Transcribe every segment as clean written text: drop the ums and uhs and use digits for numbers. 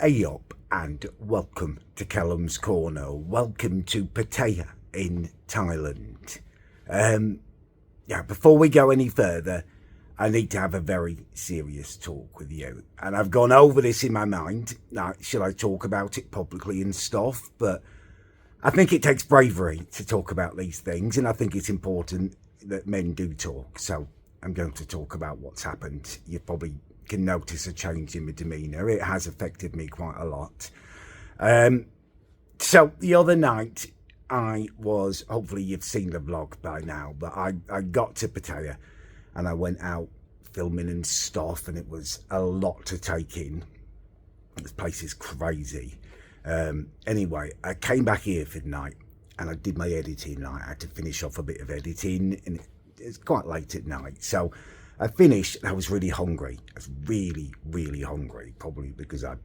Hey up and welcome to Callums Corner. Welcome to Pattaya in Thailand. Before we go any further, I need to have a very serious talk with you. And I've gone over this in my mind. Now, should I talk about it publicly and stuff? But I think it takes bravery to talk about these things, and I think it's important that men do talk. So I'm going to talk about what's happened. You probably can notice a change in my demeanour. It has affected me quite a lot. So the other night, hopefully you've seen the vlog by now, but I got to Pattaya and I went out filming and stuff, and it was a lot to take in. This place is crazy. Anyway, I came back here for the night and I did my editing. I had to finish off a bit of editing, and it's quite late at night. So I finished and I was really hungry. I was really, really hungry, probably because I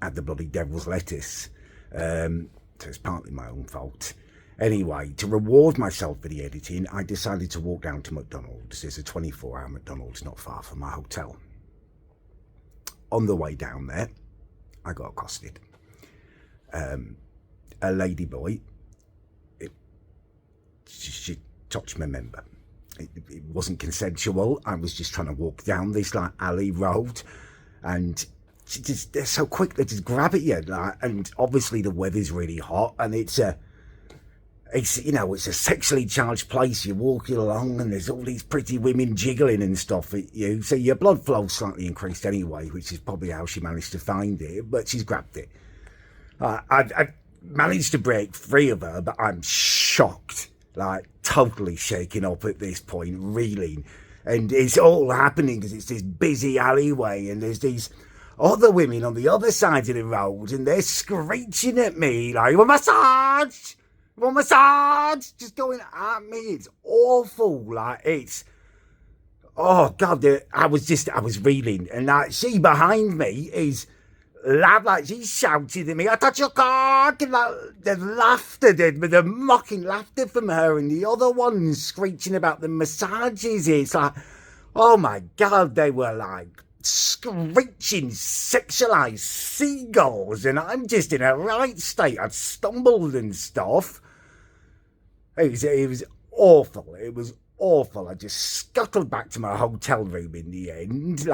had the bloody devil's lettuce. So it's partly my own fault. Anyway, to reward myself for the editing, I decided to walk down to McDonald's. There's a 24-hour McDonald's not far from my hotel. On the way down there, I got accosted. A LadyBoy, she touched my member. It wasn't consensual. I was just trying to walk down this alley road, and they're so quick, they just grab at you. And obviously the weather's really hot, and it's a sexually charged place. You're walking along and there's all these pretty women jiggling and stuff at you, so your blood flow slightly increased anyway, which is probably how she managed to find it, but she's grabbed it. I managed to break free of her, but I'm shocked, totally shaken up at this point, reeling. And it's all happening because it's this busy alleyway, and there's these other women on the other side of the road, and they're screeching at me like, "You want massage? You want massage?" Just going at me. It's awful. Oh God, I was reeling. And she behind me is she's shouting at me, "I touch your cock!" And the laughter, the mocking laughter from her, and the other ones screeching about the massages. It's like, oh my God, they were like screeching, sexualized seagulls, and I'm just in a right state. I'd stumbled and stuff. It was awful. It was awful. I just scuttled back to my hotel room in the end.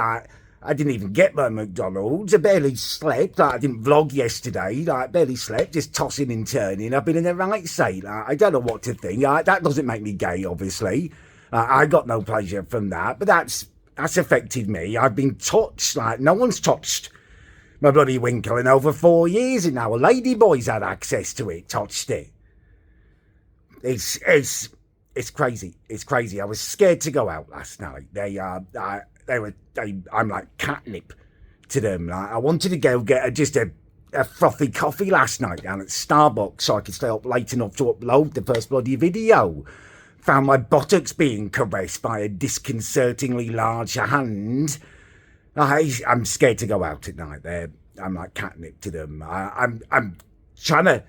I didn't even get my McDonald's. I barely slept. I didn't vlog yesterday. Barely slept, just tossing and turning. I've been in the right state. I don't know what to think. That doesn't make me gay, obviously. I got no pleasure from that, but that's affected me. I've been touched. No one's touched my bloody winkle in over 4 years, and now a LadyBoy's had access to it, touched it. It's crazy. It's crazy. I was scared to go out last night. I'm like catnip to them. I wanted to go get just a frothy coffee last night down at Starbucks so I could stay up late enough to upload the first bloody video. Found my buttocks being caressed by a disconcertingly large hand. I'm scared to go out at night. I'm like catnip to them. I'm trying to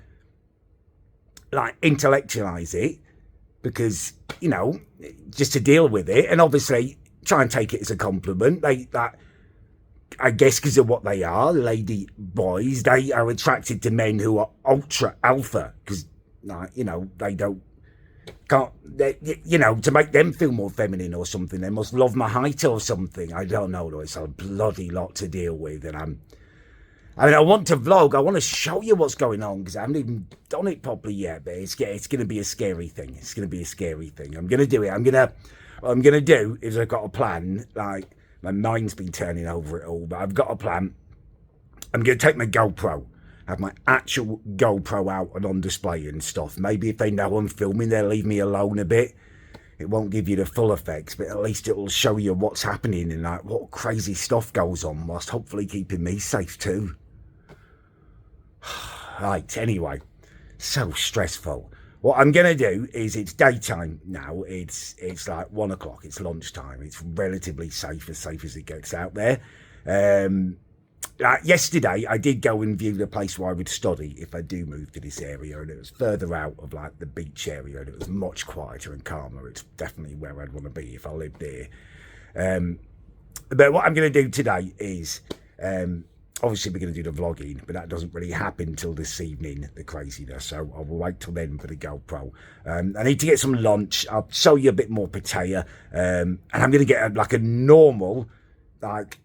intellectualize it because, just to deal with it, and obviously try and take it as a compliment. I guess because of what they are, lady boys, they are attracted to men who are ultra alpha because, to make them feel more feminine or something, they must love my height or something. I don't know, though. It's a bloody lot to deal with, and I want to vlog. I want to show you what's going on because I haven't even done it properly yet, but it's going to be a scary thing. It's going to be a scary thing. I'm going to do it. What I'm going to do is I've got a plan. My mind's been turning over it all, but I've got a plan. I'm going to take my GoPro, have my actual GoPro out and on display and stuff. Maybe if they know I'm filming, they'll leave me alone a bit. It won't give you the full effects, but at least it will show you what's happening and what crazy stuff goes on, whilst hopefully keeping me safe too. Right, anyway, so stressful. What I'm going to do is, it's daytime now. It's 1 o'clock. It's lunchtime. It's relatively safe as it gets out there. Yesterday, I did go and view the place where I would study if I do move to this area, and it was further out of the beach area, and it was much quieter and calmer. It's definitely where I'd want to be if I lived there. But what I'm going to do today is obviously we're going to do the vlogging, but that doesn't really happen till this evening, the craziness. So I will wait till then for the GoPro. I need to get some lunch. I'll show you a bit more potato. And I'm going to get a normal, like,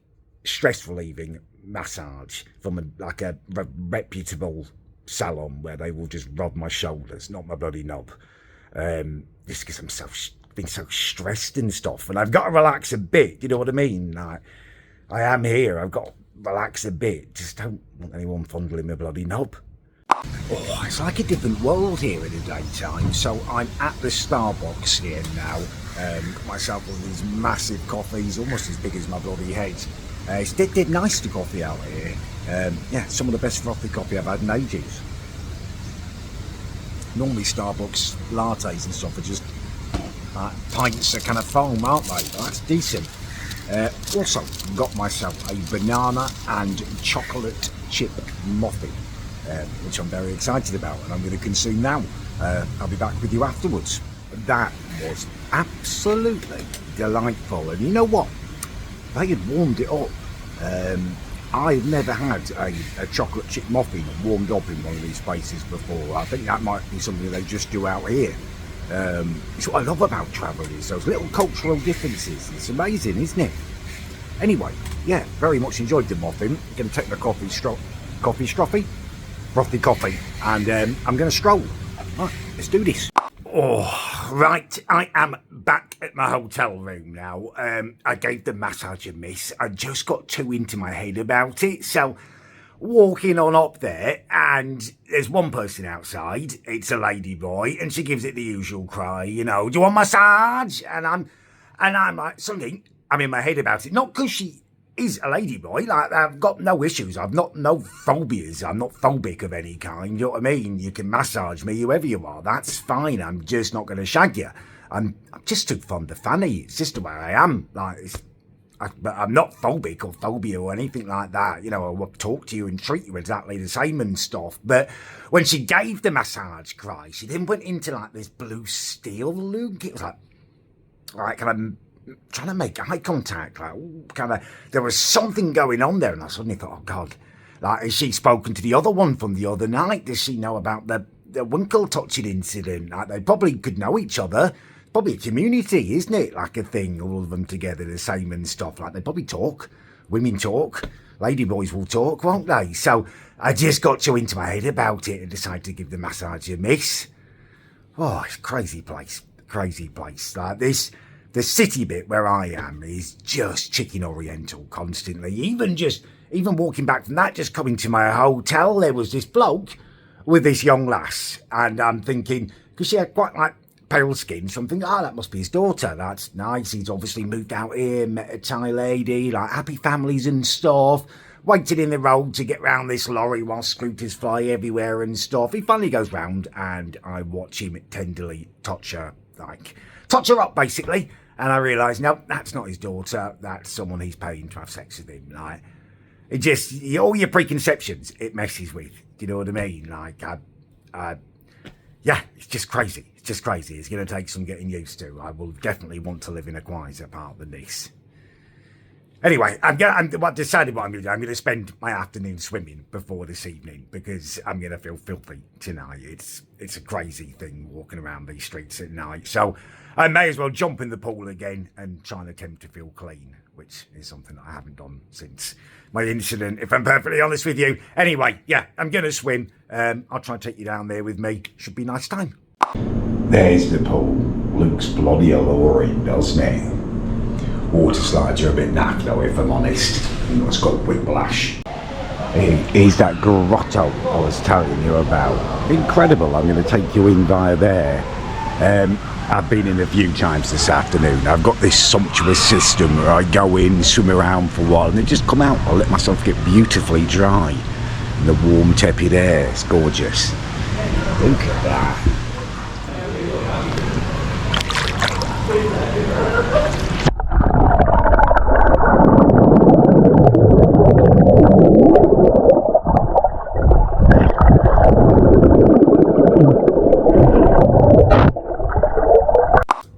stress relieving massage from a reputable salon where they will just rub my shoulders, not my bloody knob. Just because I'm been so stressed and stuff, and I've got to relax a bit. You know what I mean? Like, I am here. I've got to relax a bit. Just don't want anyone fondling my bloody knob. Oh, it's like a different world here in the daytime. So I'm at the Starbucks here now. Got myself one of these massive coffees, almost as big as my bloody head. It's dead nice, the coffee out here. Yeah, some of the best frothy coffee I've had in ages. Normally Starbucks lattes and stuff are just pints of kind of foam, aren't they? That's decent. Also got myself a banana and chocolate chip muffin, which I'm very excited about, and I'm going to consume now. I'll be back with you afterwards. That was absolutely delightful, and you know what? They had warmed it up. I've never had a chocolate chip muffin warmed up in one of these places before. I think that might be something they just do out here. It's what I love about travelling, is those little cultural differences. It's amazing, isn't it? Anyway, yeah, very much enjoyed the muffin. Going to take my frothy coffee, and I'm going to stroll. Right, let's do this. Oh, right, I am back at my hotel room now. I gave the massage a miss. I just got too into my head about it, so walking on up there, and there's one person outside. It's a LadyBoy, and she gives it the usual cry, you know, do you want a massage? And I'm like, something, I'm in my head about it. Not because she is a LadyBoy, like, I've got no issues. I've no phobias. I'm not phobic of any kind, you know what I mean? You can massage me, whoever you are, that's fine. I'm just not going to shag you. I'm just too fond of Fanny. It's just the way I am. Like, but I'm not phobic or phobia or anything like that. You know, I will talk to you and treat you exactly the same and stuff. But when she gave the massage cry, she then went into like this blue steel look. It was like kind of trying to make eye contact. Like, kind of, there was something going on there. And I suddenly thought, oh God, like, has she spoken to the other one from the other night? Does she know about the winkle touching incident? Like, they probably could know each other. Probably a community, isn't it? Like a thing, all of them together, the same and stuff. Like, they probably talk. Women talk. LadyBoys will talk, won't they? So I just got too into my head about it and decided to give the massage a miss. Oh, it's a crazy place. Crazy place. Like this, the city bit where I am is just chicken oriental constantly. Even walking back from that, just coming to my hotel, there was this bloke with this young lass. And I'm thinking, because she had quite like pale skin, so I'm thinking, oh, that must be his daughter. That's nice. He's obviously moved out here, met a Thai lady, like happy families and stuff. Waited in the road to get round this lorry while scooters fly everywhere and stuff. He finally goes round and I watch him tenderly touch her up basically. And I realise, no, that's not his daughter. That's someone he's paying to have sex with him. Like, it just, all your preconceptions, it messes with. Do you know what I mean? Like, yeah, it's just crazy. It's just crazy. It's going to take some getting used to. I will definitely want to live in a quieter part than this. Anyway, I'm decided what I'm going to do. I'm going to spend my afternoon swimming before this evening because I'm going to feel filthy tonight. It's a crazy thing walking around these streets at night. So I may as well jump in the pool again and try and attempt to feel clean, which is something that I haven't done since my incident, if I'm perfectly honest with you. Anyway, yeah, I'm going to swim. I'll try and take you down there with me. Should be a nice time. There's the pool. Looks bloody alluring, doesn't it? Water slides are a bit naff though, if I'm honest. It's got whiplash. Here's that grotto I was telling you about. Incredible. I'm going to take you in via there. I've been in a few times this afternoon. I've got this sumptuous system where I go in, swim around for a while, and then just come out. I let myself get beautifully dry in the warm, tepid air. It's gorgeous. Look at that.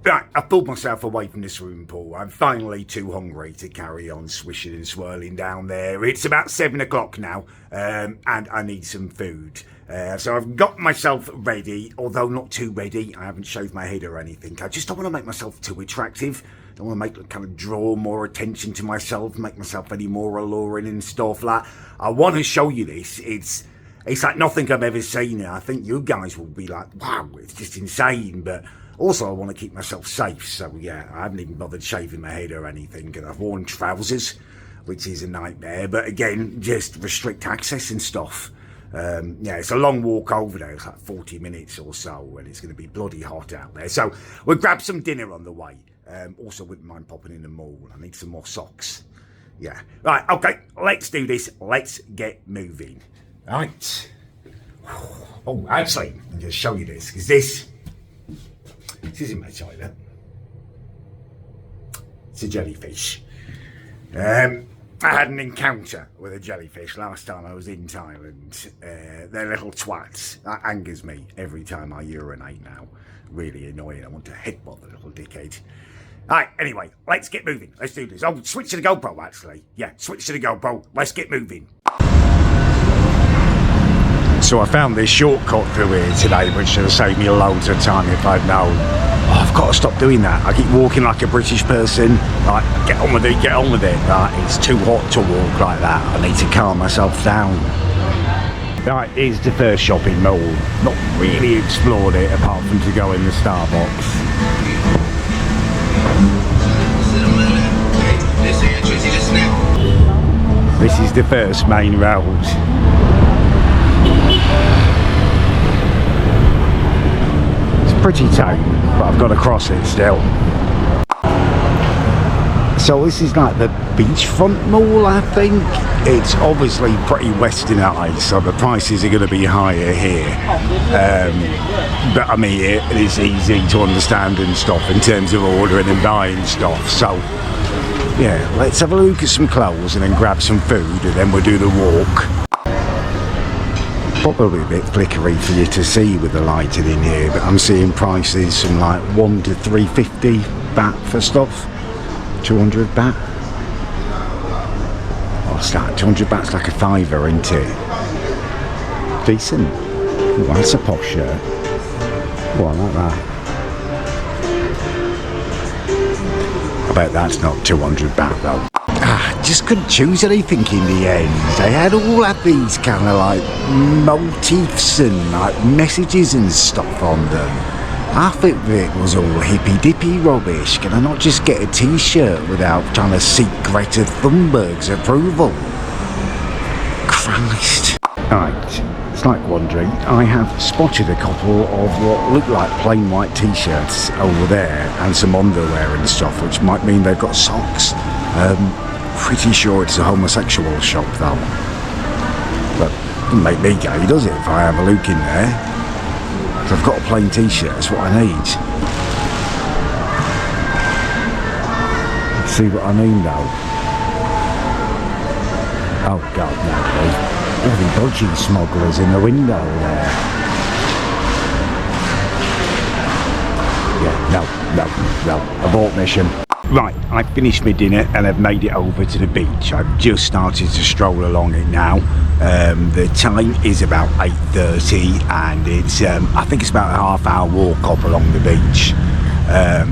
Right, I pulled myself away from the swimming pool. I'm finally too hungry to carry on swishing and swirling down there. It's about 7 o'clock now, and I need some food. So I've got myself ready, although not too ready. I haven't shaved my head or anything. I just don't want to make myself too attractive. I don't want to kind of draw more attention to myself, make myself any more alluring and stuff like that. I want to show you this. It's like nothing I've ever seen. I think you guys will be like, wow, it's just insane. But also I want to keep myself safe. So yeah, I haven't even bothered shaving my head or anything. And I've worn trousers, which is a nightmare. But again, just restrict access and stuff. Yeah, it's a long walk over there. It's like 40 minutes or so, and it's going to be bloody hot out there. So we'll grab some dinner on the way. Also, wouldn't mind popping in the mall. I need some more socks. Yeah. Right, okay, let's do this. Let's get moving. Right. Oh, actually, I'll just show you this, because this isn't my toilet. It's a jellyfish. I had an encounter with a jellyfish last time I was in Thailand. They're little twats. That angers me every time I urinate now. Really annoying. I want to headbutt the little dickhead. Alright, anyway, let's get moving. Let's do this. Oh, switch to the GoPro, actually. Yeah, switch to the GoPro. Let's get moving. So I found this shortcut through here today, which should have saved me loads of time if I'd known. Oh, I've got to stop doing that. I keep walking like a British person. Like, get on with it, get on with it. Right, it's too hot to walk like that. I need to calm myself down. Right, here's the first shopping mall. Not really explored it apart from to go in the Starbucks. This is the first main road. Pretty tight, but I've got to cross it still. So this is like the beachfront mall, I think. It's obviously pretty westernised, so the prices are going to be higher here. But I mean, it is easy to understand and stuff in terms of ordering and buying stuff. So yeah, let's have a look at some clothes and then grab some food, and then we'll do the walk. Probably a bit flickery for you to see with the lighting in here, but I'm seeing prices from like 1 to 350 baht for stuff. 200 baht. What's that? 200 baht's like a fiver, isn't it? Decent. Oh, that's a posh shirt. Oh, I like that. I bet that's not 200 baht though. Just couldn't choose anything in the end. They had these kind of like motifs and like messages and stuff on them. Half of it was all hippy-dippy rubbish. Can I not just get a t-shirt without trying to seek Greta Thunberg's approval? Christ. Right, it's like wandering. I have spotted a couple of what look like plain white t-shirts over there and some underwear and stuff, which might mean they've got socks. Pretty sure it's a homosexual shop though. But it doesn't make me gay, does it, if I have a look in there? So I've got a plain t-shirt, that's what I need. See what I mean though? Oh god, no, all the dodgy smugglers in the window there. Yeah, no, abort mission. Right, I finished my dinner and I've made it over to the beach. I've just started to stroll along it now. The time is about 8:30 and it's I think it's about a half-hour walk up along the beach.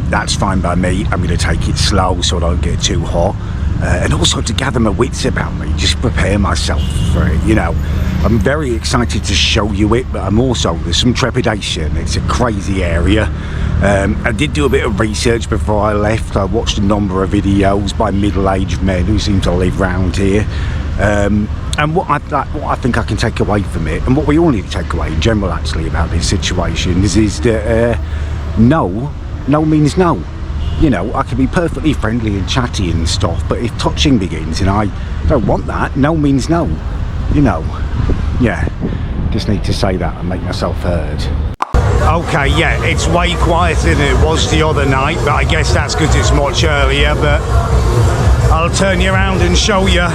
That's fine by me. I'm going to take it slow so I don't get too hot. And also to gather my wits about me, just prepare myself for it, you know. I'm very excited to show you it, but there's some trepidation. It's a crazy area. I did do a bit of research before I left. I watched a number of videos by middle-aged men who seem to live round here. And what I think I can take away from it, and what we all need to take away in general actually about these situations, is that no means no. You know, I can be perfectly friendly and chatty and stuff, but if touching begins and I don't want that, no means no. You know, yeah, just need to say that and make myself heard. Okay, yeah, it's way quieter than it was the other night, but I guess that's because it's much earlier, but I'll turn you around and show you.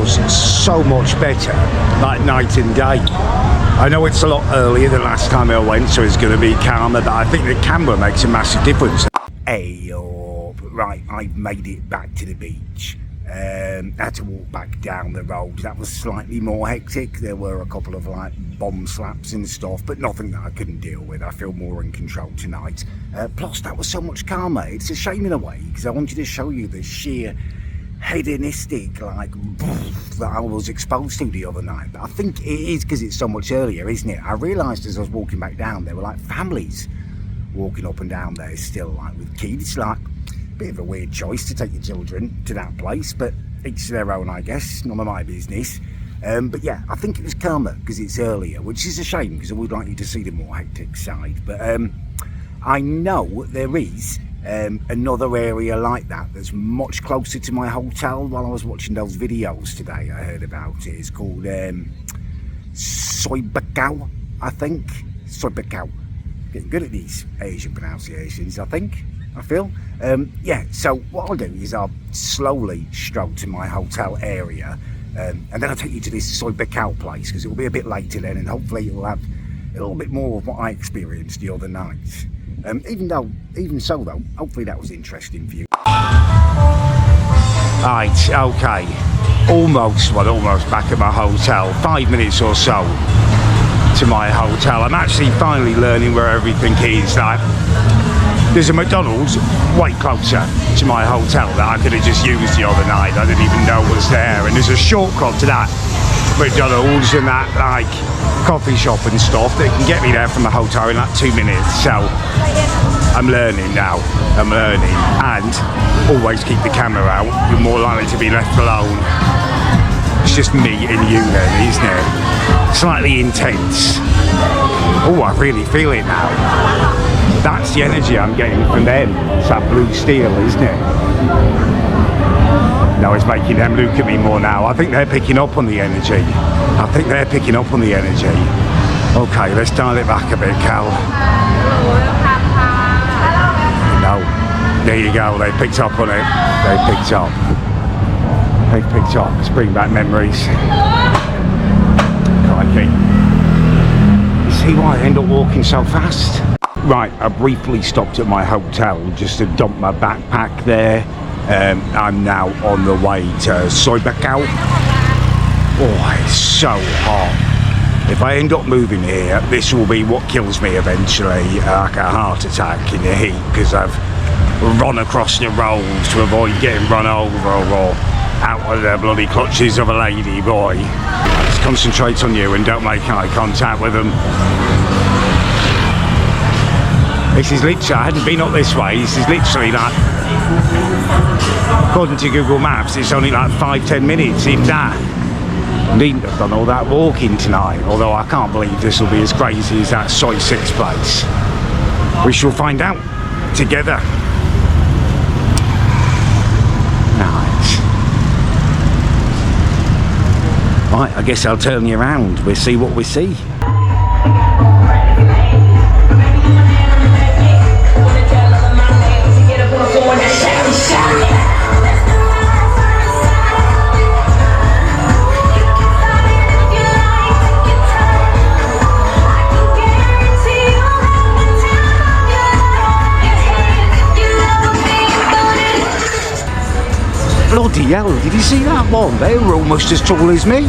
feels so much better, like night and day. I know it's a lot earlier than last time I went, so it's going to be calmer, but I think the camera makes a massive difference. Hey, right, I've made it back to the beach. Had to walk back down the road. That was slightly more hectic. There were a couple of like bomb slaps and stuff, but nothing that I couldn't deal with. I feel more in control tonight. Plus, that was so much calmer. It's a shame in a way, because I wanted to show you the sheer hedonistic like that I was exposed to the other night. But I think it is because it's so much earlier, isn't it? I realised as I was walking back down, there were like families walking up and down there still, like with kids. Like, bit of a weird choice to take your children to that place, but each to their own, I guess. None of my business. But yeah, I think it was calmer because it's earlier, which is a shame because I would like you to see the more hectic side. But I know there is another area like that that's much closer to my hotel. While I was watching those videos today, I heard about it. It's called Soi Buakhao, I think. Soi Buakhao. Getting good at these Asian pronunciations, I think. I feel. Yeah, so what I'll do is I'll slowly stroll to my hotel area, and then I'll take you to this Soi Buakhao place, because it will be a bit later then, and hopefully it will have a little bit more of what I experienced the other night. Even so though, hopefully that was interesting for you. Right, okay. Almost back at my hotel. 5 minutes or so to my hotel. I'm actually finally learning where everything is. Like, there's a McDonald's way closer to my hotel that I could have just used the other night. I didn't even know was there. And there's a shortcut to that McDonald's and that like coffee shop and stuff that can get me there from the hotel in like 2 minutes. So I'm learning now. I'm learning. And always keep the camera out. You're more likely to be left alone. It's just me and you then, isn't it? Slightly intense. Oh, I really feel it now. That's the energy I'm getting from them. It's that blue steel, isn't it? No, it's making them look at me more now. I think they're picking up on the energy. Okay, let's dial it back a bit, Cal. No, there you go. They picked up on it. They picked up. Let's bring back memories. Crikey. You see why I end up walking so fast? Right, I briefly stopped at my hotel just to dump my backpack there. I'm now on the way to Soi Buakhao. Oh, it's so hot. If I end up moving here, this will be what kills me eventually, like a heart attack in the heat, because I've run across the road to avoid getting run over or out of the bloody clutches of a lady boy. Just concentrate on you and don't make eye contact with them. This is literally, I hadn't been up this way, this is literally like, according to Google Maps, it's only like 5-10 minutes, if that. Needn't have done all that walking tonight, although I can't believe this will be as crazy as that Soi 6 place. We shall find out together. Nice. Right, I guess I'll turn you around, we'll see what we see. Bloody hell, did you see that one? They were almost as tall as me.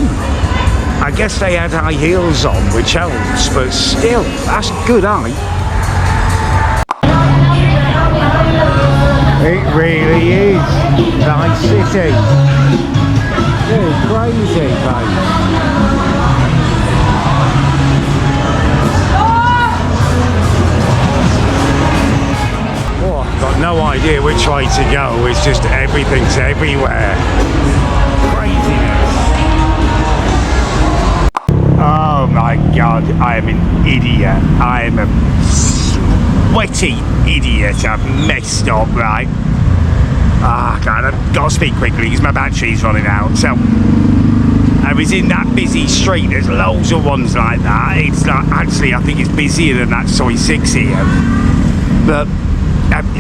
I guess they had high heels on, which helps, but still, that's good height. It really is. Nice city. It's crazy, mate. Got no idea which way to go, it's just everything's everywhere. Craziness. Oh my god, I am an idiot. I am a sweaty idiot. I've messed up, right? Ah, god, I've got to speak quickly because my battery's running out. So, I was in that busy street, there's loads of ones like that. It's like, actually, I think it's busier than that Soi 6 here. But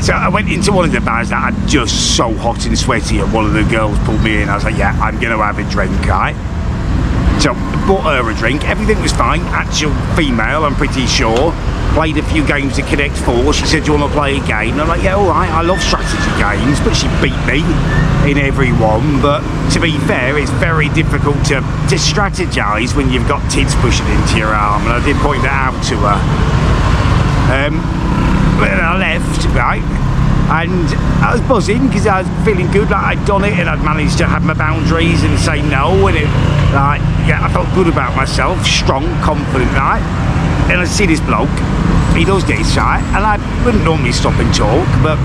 So I went into one of the bars that I'm just so hot and sweaty, and one of the girls pulled me in. I was like, yeah, I'm going to have a drink, right? So bought her a drink, everything was fine. Actual female, I'm pretty sure. Played a few games of Connect 4. She said, do you want to play a game? And I'm like, yeah, alright, I love strategy games. But she beat me in every one. But to be fair, it's very difficult to strategise when you've got tits pushing into your arm. And I did point that out to her. But then I left, right? And I was buzzing because I was feeling good, like I'd done it and I'd managed to have my boundaries and say no, and I felt good about myself, strong, confident, right? And I see this bloke, he does this, right? And I wouldn't normally stop and talk, but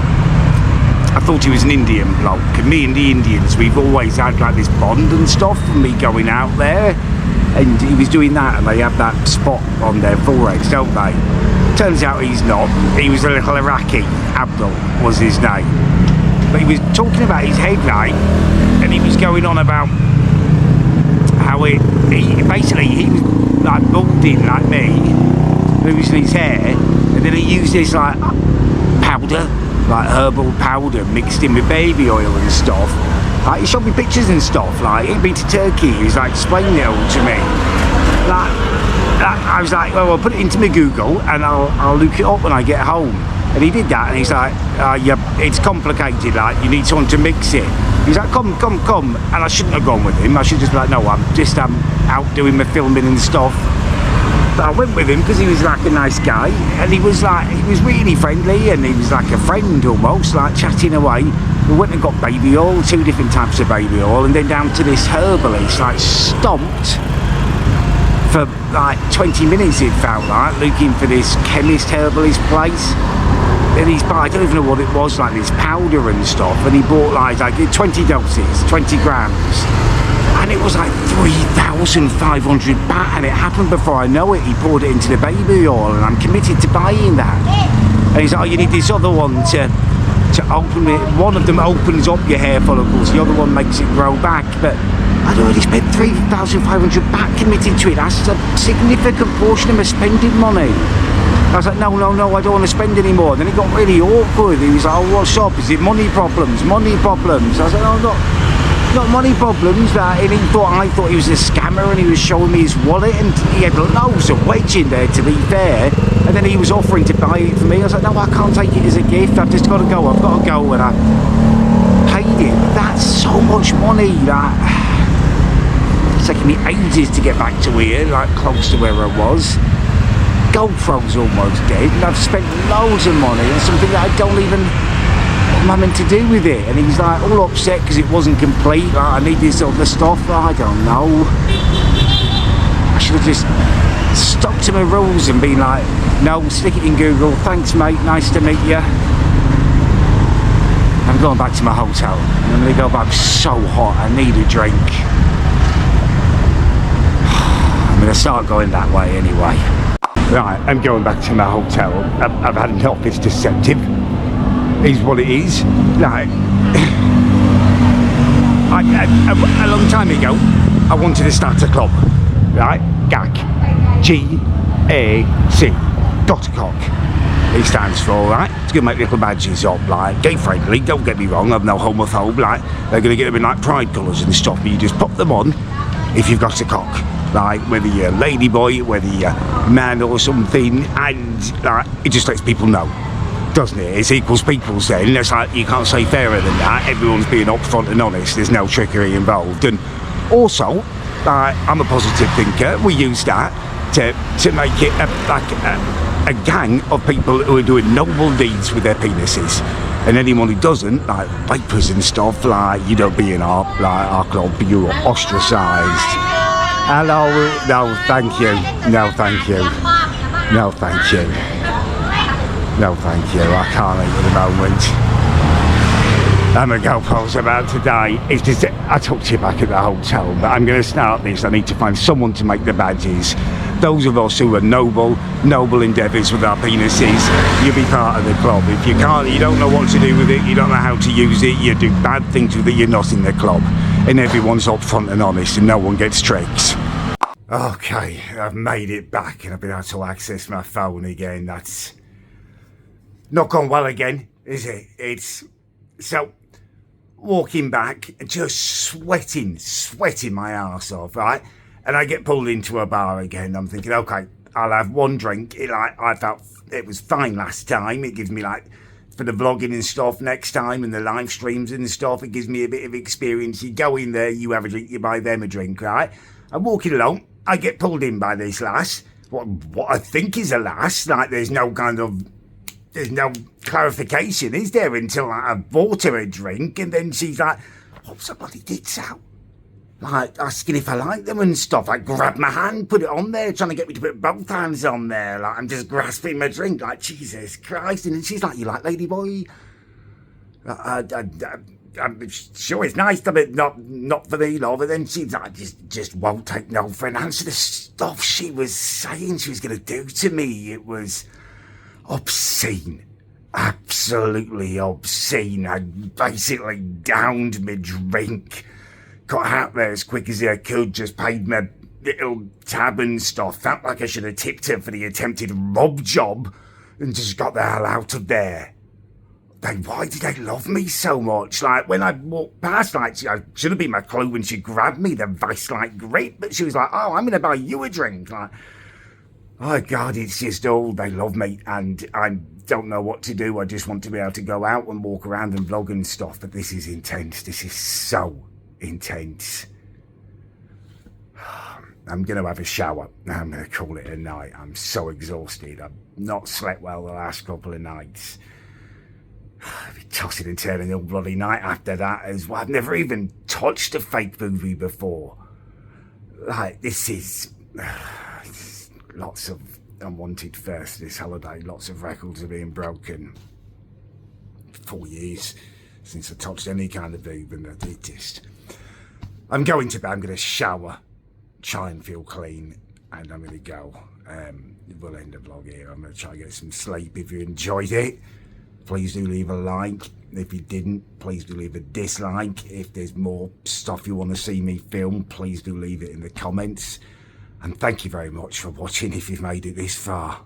I thought he was an Indian bloke. And me and the Indians, we've always had like this bond and stuff from me going out there. And he was doing that, and they have that spot on their foreheads, don't they? Turns out he's not. He was a little Iraqi. Abdul was his name. But he was talking about his head, right? And he was going on about how he was like balding like me, losing his hair, and then he used this like powder, like herbal powder mixed in with baby oil and stuff. Like, he showed me pictures and stuff, like he'd been to Turkey, he was like explaining it all to me. I was like, well, I'll put it into my Google and I'll look it up when I get home. And he did that, and he's like, yeah, it's complicated, like, you need someone to mix it. He's like, come. And I shouldn't have gone with him. I should just be like, no, I'm out doing my filming and stuff. But I went with him because he was like a nice guy, and he was really friendly, and he was like a friend almost, like chatting away. We went and got baby oil, 2 different types of baby oil, and then down to this herbalist, like stomped for like 20 minutes it felt like, looking for this chemist herbalist place. And I don't even know what it was, like this powder and stuff, and he bought like 20 doses, 20 grams, and it was like 3,500 baht, and it happened before I know it. He poured it into the baby oil, and I'm committed to buying that. And he's like, oh, you need this other one to open it. One of them opens up your hair follicles, the other one makes it grow back. But I'd already spent 3,500 baht committed to it. That's a significant portion of my spending money. I was like, no, I don't want to spend any more. Then it got really awkward. He was like, oh, what's up? Is it money problems? I was like, no, not money problems. And I thought he was a scammer, and he was showing me his wallet, and he had loads of wedge in there, to be fair. And then he was offering to buy it for me. I was like, no, I can't take it as a gift. I've just got to go. And I paid it. That's so much money. It's taking me ages to get back to here, like close to where I was. GoPro's almost dead, and I've spent loads of money on something that I don't even what am I meant to do with it. And he's like all upset because it wasn't complete. Like, I need this other stuff. I don't know. I should have just stuck to my rules and been like, no, stick it in Google. Thanks, mate. Nice to meet you. I'm going back to my hotel. I'm going to go back. So hot. I need a drink. I'm going to start going that way anyway. Right, I'm going back to my hotel. I've had enough. It's deceptive. Is what it is. Like, a long time ago, I wanted to start a club. Right, GAC, G-A-C, .cock. It stands for, right? It's gonna make little badges up, like gay friendly. Don't get me wrong, I'm no homophobe. Like, they're gonna get them in like pride colours and stuff. But you just pop them on if you've got a cock. Like, whether you're a ladyboy, whether you're a man or something, and like, it just lets people know, doesn't it? It's equals people's then. It's like, you can't say fairer than that. Everyone's being upfront and honest. There's no trickery involved. And also, I'm a positive thinker. We use that to make it a gang of people who are doing noble deeds with their penises. And anyone who doesn't, like vapors and stuff, like, you don't be in our club, you're ostracised. Hello, no thank you, no thank you, no thank you, no thank you, I can't eat at the moment. And the GoPro's about to die. It's just, I talked to you back at the hotel, but I'm going to start this. I need to find someone to make the badges. Those of us who are noble endeavours with our penises, you'll be part of the club. If you can't, you don't know what to do with it, you don't know how to use it, you do bad things with it, you're not in the club. And everyone's upfront and honest, and no one gets tricks. Okay, I've made it back, and I've been able to access my phone again. That's not gone well again. is it? It's so walking back, just sweating my arse off, right? And I get pulled into a bar again. I'm thinking, okay, I'll have one drink. I felt it was fine last time. It gives me like for the vlogging and stuff next time and the live streams and stuff. It gives me a bit of experience. You go in there, you have a drink, you buy them a drink, right? I'm walking along. I get pulled in by this lass. What I think is a lass. Like there's no clarification, is there, until I bought her a drink and then she's like, oh, somebody did so. Like, asking if I like them and stuff. I grabbed my hand, put it on there, trying to get me to put both hands on there. Like, I'm just grasping my drink, like, Jesus Christ. And then she's like, you like LadyBoy? I'm sure it's nice, but not for me, love. And then she's like, just won't take no for an answer. The stuff she was saying she was going to do to me, it was obscene. Absolutely obscene. I basically downed my drink. Got out there as quick as I could, just paid my little tab and stuff. Felt like I should have tipped her for the attempted rob job and just got the hell out of there. Why did they love me so much? Like, when I walked past, like, I should have been my clue when she grabbed me, the vice-like grip, but she was like, oh, I'm going to buy you a drink. Like, oh, God, it's just all, they love me, and I don't know what to do. I just want to be able to go out and walk around and vlog and stuff, but this is intense. This is so intense. I'm going to have a shower. I'm going to call it a night. I'm so exhausted. I've not slept well the last couple of nights. I've been tossing and turning all bloody night after that as well. I've never even touched a fake movie before. Like, this is lots of unwanted firsts this holiday. Lots of records are being broken. 4 years since I touched any kind of boob, and I did just... I'm going to bed. I'm going to shower, try and feel clean, and I'm going to go. We'll end the vlog here. I'm going to try and get some sleep. If you enjoyed it, please do leave a like. If you didn't, please do leave a dislike. If there's more stuff you want to see me film, please do leave it in the comments. And thank you very much for watching if you've made it this far.